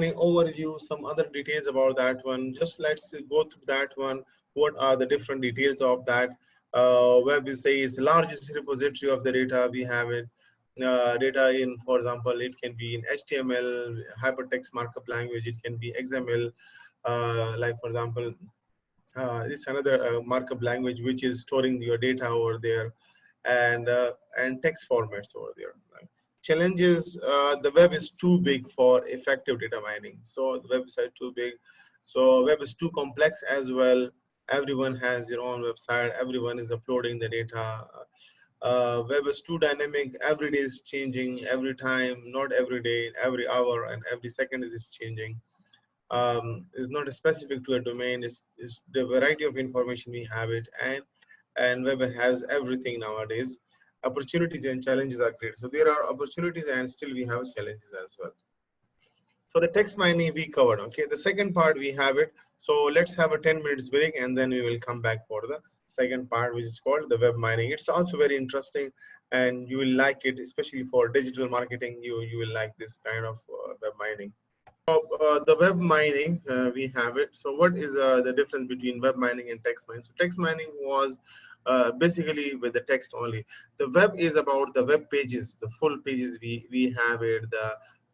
mining overview, some other details about that one. Just let's go through that one. What are the different details of that? Where we say it's the largest repository of the data. We have it data in, for example, it can be in HTML, hypertext markup language. It can be XML, like for example, it's another markup language which is storing your data over there, and text formats over there. Challenges: the web is too big for effective data mining. So the website too big. So web is too complex as well. Everyone has their own website. Everyone is uploading the data. Web is too dynamic. Every day is changing. Every time, not every day, every hour, and every second is changing. Is not specific to a domain. Is the variety of information we have it, and web has everything nowadays. Opportunities and challenges are great. So there are opportunities and still we have challenges as well. So the text mining we covered. Okay, the second part we have it. So let's have a 10 minutes break and then we will come back for the second part, which is called the web mining. It's also very interesting and you will like it, especially for digital marketing. You will like this kind of web mining. So, the web mining, we have it. So what is the difference between web mining and text mining? So text mining was basically with the text only. The web is about the web pages, the full pages we have it.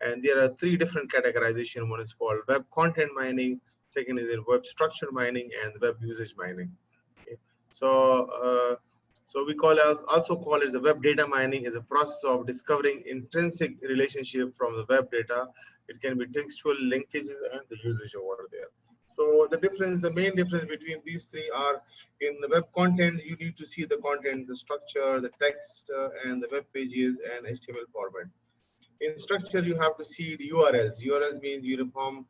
And there are three different categorization. One is called web content mining. Second is web structure mining and web usage mining. Okay. So we also call it the web data mining is a process of discovering intrinsic relationship from the web data. It can be textual linkages and the usage over there. So the main difference between these three are in the web content, you need to see the content, the structure, the text, and the web pages and HTML format. In structure, you have to see the URLs. URLs means uniform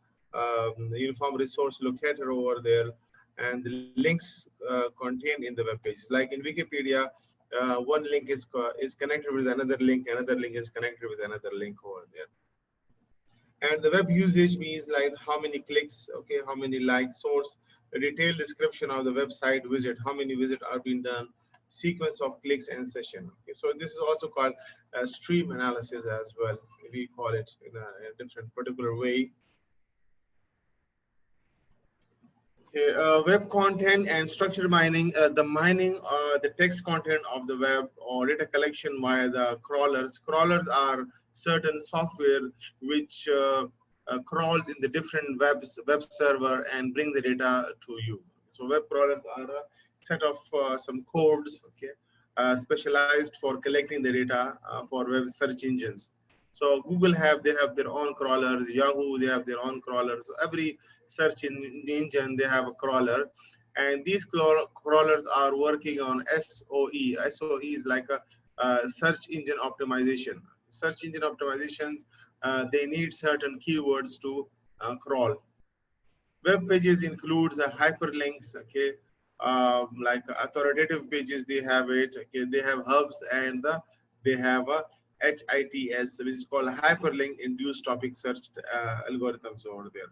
resource locator over there, and the links contained in the web pages. Like in Wikipedia, one link is connected with another link is connected with another link over there. And the web usage means like how many clicks, okay, how many likes, source, a detailed description of the website visit, how many visits are being done, sequence of clicks and session. Okay, so this is also called stream analysis as well. We call it in a different particular way. Okay, web content and structure mining. The mining, the text content of the web or data collection via the crawlers. Crawlers are certain software which crawls in the different web server and bring the data to you. So web crawlers are a set of some codes, okay, specialized for collecting the data for web search engines. So Google they have their own crawlers. Yahoo, they have their own crawlers. So every search engine, they have a crawler. And these crawlers are working on SOE. SOE is like a search engine optimization. Search engine optimizations, they need certain keywords to crawl. Web pages includes hyperlinks, okay, like authoritative pages, they have it, okay, they have hubs, and they have a HITS, which is called hyperlink induced topic search algorithms over there.